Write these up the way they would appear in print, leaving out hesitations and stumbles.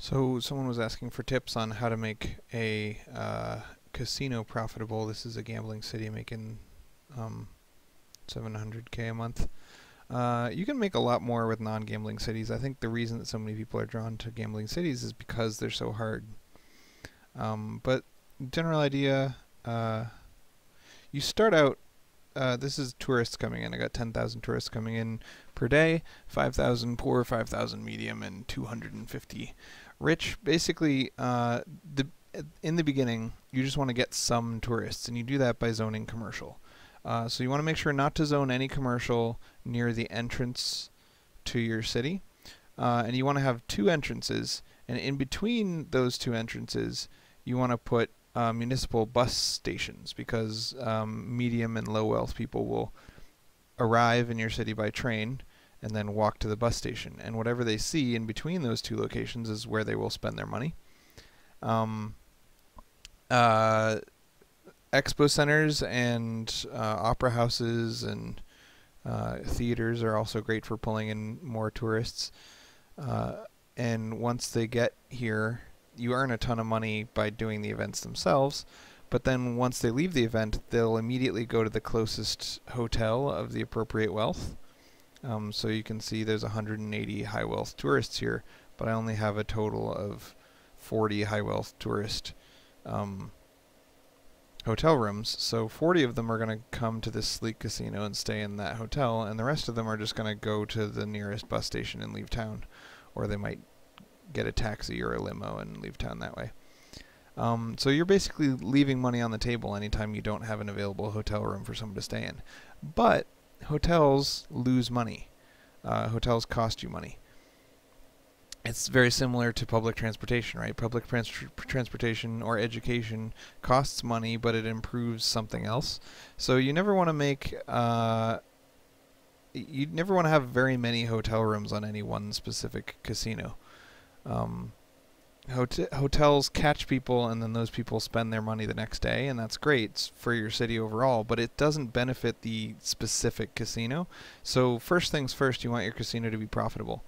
So someone was asking for tips on how to make a casino profitable. This is a gambling city making 700K a month. You can make a lot more with non-gambling cities. I think the reason that so many people are drawn to gambling cities is because they're so hard. But general idea, you start out, this is tourists coming in. I got 10,000 tourists coming in per day, 5,000 poor, 5,000 medium, and 250 rich. Basically, in the beginning, you just want to get some tourists, and you do that by zoning commercial. So you want to make sure not to zone any commercial near the entrance to your city. And you want to have two entrances, and in between those two entrances, you want to put municipal bus stations, because medium and low wealth people will arrive in your city by train and then walk to the bus station. And whatever they see in between those two locations is where they will spend their money. Expo centers and opera houses and theaters are also great for pulling in more tourists. And once they get here, you earn a ton of money by doing the events themselves. But then once they leave the event, they'll immediately go to the closest hotel of the appropriate wealth. So you can see there's 180 high wealth tourists here, but I only have a total of 40 high wealth tourist hotel rooms. So 40 of them are going to come to this sleek casino and stay in that hotel, and the rest of them are just going to go to the nearest bus station and leave town. Or they might get a taxi or a limo and leave town that way. So you're basically leaving money on the table anytime you don't have an available hotel room for someone to stay in. But hotels lose money. Hotels cost you money. It's very similar to public transportation, right? Public transportation or education costs money, but it improves something else. So you never want to make you never want to have very many hotel rooms on any one specific casino. Hotels catch people, and then those people spend their money the next day, and that's great for your city overall, but it doesn't benefit the specific casino. So first things first, you want your casino to be profitable.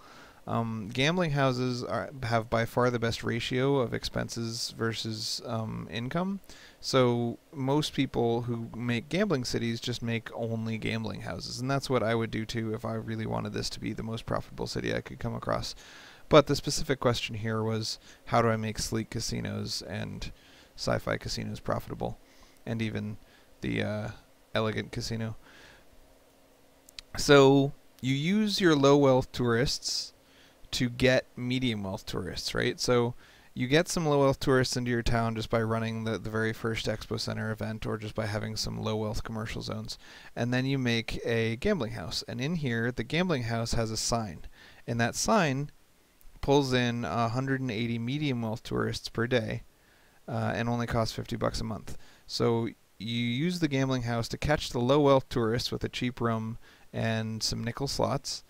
Gambling houses have by far the best ratio of expenses versus income. So most people who make gambling cities just make only gambling houses, and that's what I would do too if I really wanted this to be the most profitable city I could come across. But the specific question here was, how do I make sleek casinos and sci-fi casinos profitable, and even the elegant casino? So you use your low wealth tourists to get medium wealth tourists, right? So you get some low wealth tourists into your town just by running the very first Expo Center event, or just by having some low wealth commercial zones. And then you make a gambling house. And in here, the gambling house has a sign. And that sign pulls in 180 medium wealth tourists per day, and only costs $50 a month. So you use the gambling house to catch the low wealth tourists with a cheap room and some nickel slots,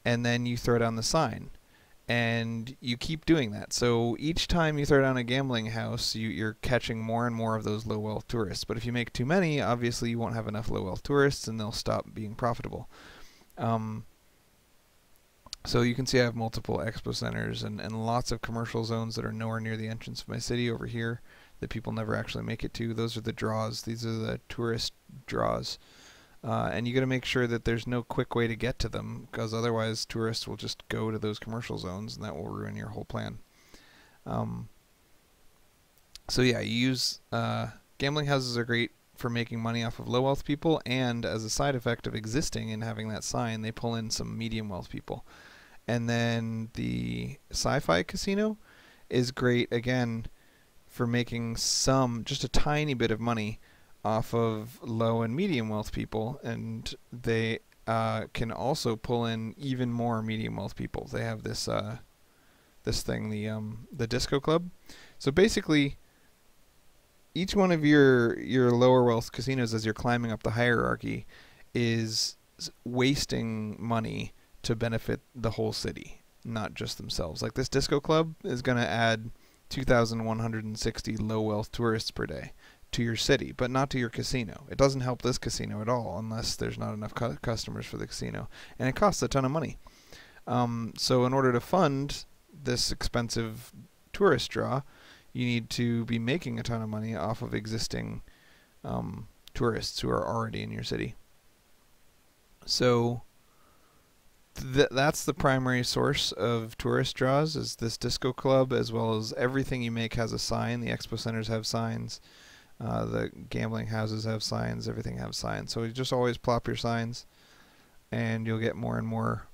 and then you throw down the sign. And you keep doing that. So each time you throw down a gambling house, you're catching more and more of those low wealth tourists. But if you make too many, obviously you won't have enough low wealth tourists, and they'll stop being profitable. So you can see I have multiple expo centers and lots of commercial zones that are nowhere near the entrance of my city over here that people never actually make it to. Those are the draws. These are the tourist draws. And you got to make sure that there's no quick way to get to them, because otherwise tourists will just go to those commercial zones, and that will ruin your whole plan. So yeah, you use gambling houses are great for making money off of low wealth people, and as a side effect of existing and having that sign, they pull in some medium wealth people. And then the sci-fi casino is great again for making just a tiny bit of money off of low and medium wealth people, and they can also pull in even more medium wealth people. They have this this thing, the disco club. So basically, each one of your lower wealth casinos, as you're climbing up the hierarchy, is wasting money to benefit the whole city, not just themselves. Like this disco club is going to add 2,160 low wealth tourists per day to your city, but not to your casino. It doesn't help this casino at all unless there's not enough customers for the casino, and it costs a ton of money. So in order to fund this expensive tourist draw, you need to be making a ton of money off of existing tourists who are already in your city. So that's the primary source of tourist draws, is this disco club, as well as everything you make has a sign. The expo centers have signs, the gambling houses have signs, everything has signs. So you just always plop your signs, and you'll get more and more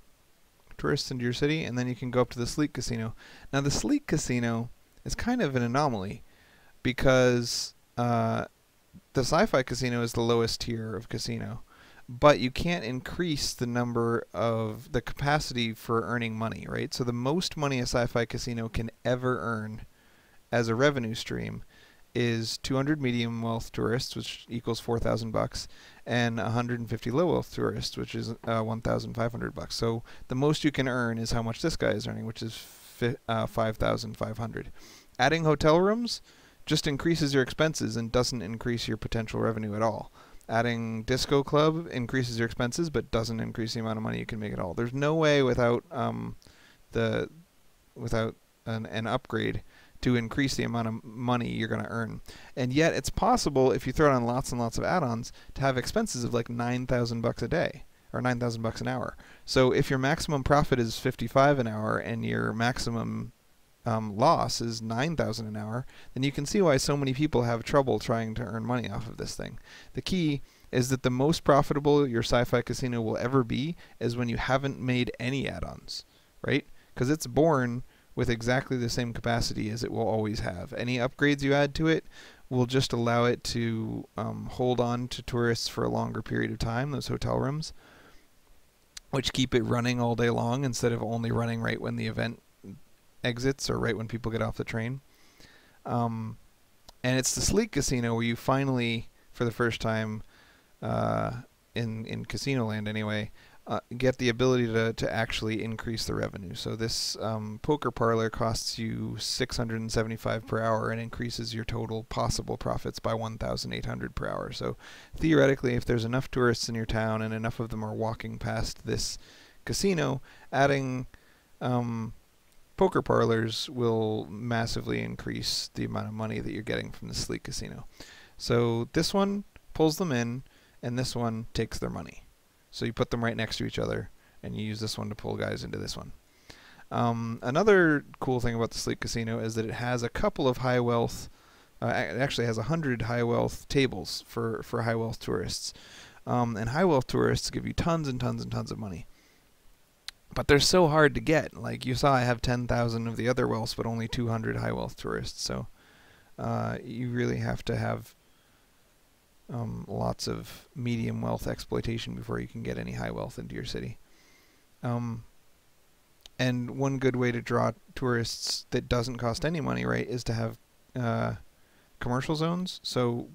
tourists into your city, and then you can go up to the Sleek Casino. Now the Sleek Casino is kind of an anomaly, because the Sci-Fi Casino is the lowest tier of casino, but you can't increase the capacity for earning money, right? So the most money a Sci-Fi Casino can ever earn as a revenue stream is 200 medium wealth tourists, which equals $4,000, and 150 low wealth tourists, which is $1,500. So the most you can earn is how much this guy is earning, which is $5,500. Adding hotel rooms just increases your expenses and doesn't increase your potential revenue at all. Adding disco club increases your expenses but doesn't increase the amount of money you can make at all. There's no way without an upgrade to increase the amount of money you're going to earn. And yet it's possible, if you throw on lots and lots of add-ons, to have expenses of like $9,000 a day or $9,000 an hour. So if your maximum profit is $55 an hour and your maximum loss is $9,000 an hour, then you can see why so many people have trouble trying to earn money off of this thing. The key is that the most profitable your Sci-Fi Casino will ever be is when you haven't made any add-ons, right? Because it's born with exactly the same capacity as it will always have. Any upgrades you add to it will just allow it to hold on to tourists for a longer period of time, those hotel rooms, which keep it running all day long instead of only running right when the event exits or right when people get off the train. And it's the Sleek Casino where you finally, for the first time in Casino Land anyway, get the ability to actually increase the revenue. So this poker parlor costs you $675 per hour and increases your total possible profits by $1,800 per hour. So theoretically, if there's enough tourists in your town and enough of them are walking past this casino, adding poker parlors will massively increase the amount of money that you're getting from the Sleek Casino. So this one pulls them in, and this one takes their money. So you put them right next to each other, and you use this one to pull guys into this one. Another cool thing about the Sleek Casino is that it has a couple of high wealth, it actually has 100 high wealth tables for high wealth tourists. And high wealth tourists give you tons and tons and tons of money. But they're so hard to get. Like you saw, I have 10,000 of the other wealths, but only 200 high wealth tourists. So you really have to have lots of medium wealth exploitation before you can get any high wealth into your city. And one good way to draw tourists that doesn't cost any money, right, is to have commercial zones. So,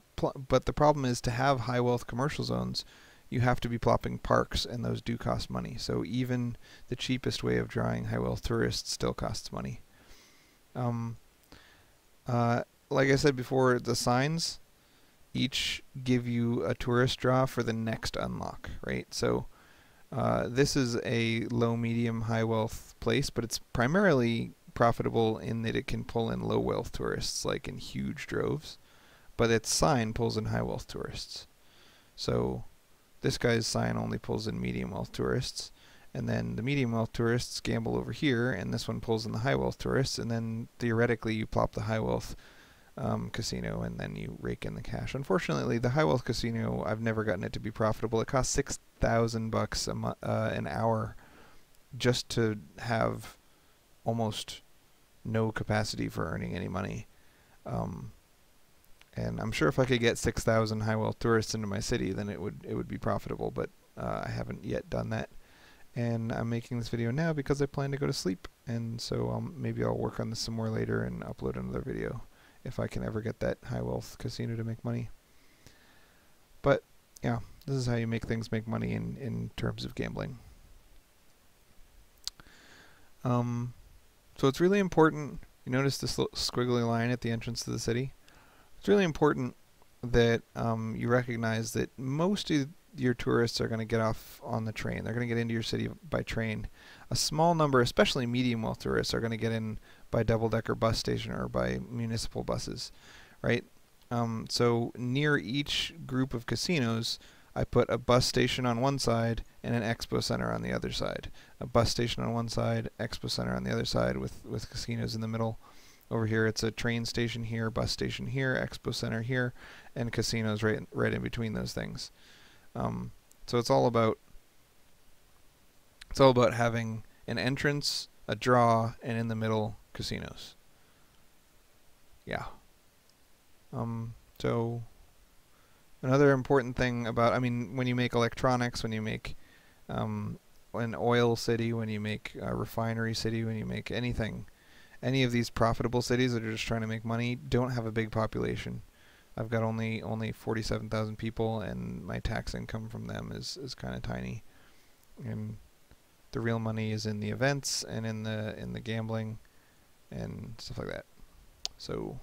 but the problem is, to have high wealth commercial zones, you have to be plopping parks, and those do cost money. So even the cheapest way of drawing high wealth tourists still costs money. Like I said before, the signs each give you a tourist draw for the next unlock, right? So this is a low, medium, high wealth place, but it's primarily profitable in that it can pull in low wealth tourists, like in huge droves, but its sign pulls in high wealth tourists. So this guy's sign only pulls in medium wealth tourists, and then the medium wealth tourists gamble over here, and this one pulls in the high wealth tourists, and then theoretically you plop the high wealth casino, and then you rake in the cash. Unfortunately, the high wealth casino, I've never gotten it to be profitable. It costs $6,000 an hour just to have almost no capacity for earning any money. And I'm sure if I could get 6,000 high wealth tourists into my city, then it would be profitable, but I haven't yet done that. And I'm making this video now because I plan to go to sleep, and so maybe I'll work on this some more later and upload another video if I can ever get that high wealth casino to make money. But yeah, this is how you make things make money in terms of gambling. So it's really important. You notice this little squiggly line at the entrance to the city? It's really important that you recognize that most of your tourists are going to get off on the train. They're going to get into your city by train. A small number, especially medium wealth tourists, are going to get in by double-decker bus station or by municipal buses, right? So near each group of casinos, I put a bus station on one side and an expo center on the other side. A bus station on one side, expo center on the other side, with casinos in the middle. Over here, it's a train station here, bus station here, expo center here, and casinos right in between those things. So it's all about having an entrance, a draw, and in the middle casinos. Yeah. So another important thing about, I mean, when you make electronics, when you make an oil city, when you make a refinery city, when you make anything, any of these profitable cities that are just trying to make money don't have a big population. I've got only 47,000 people, and my tax income from them is kind of tiny. And the real money is in the events and in the gambling and stuff like that. So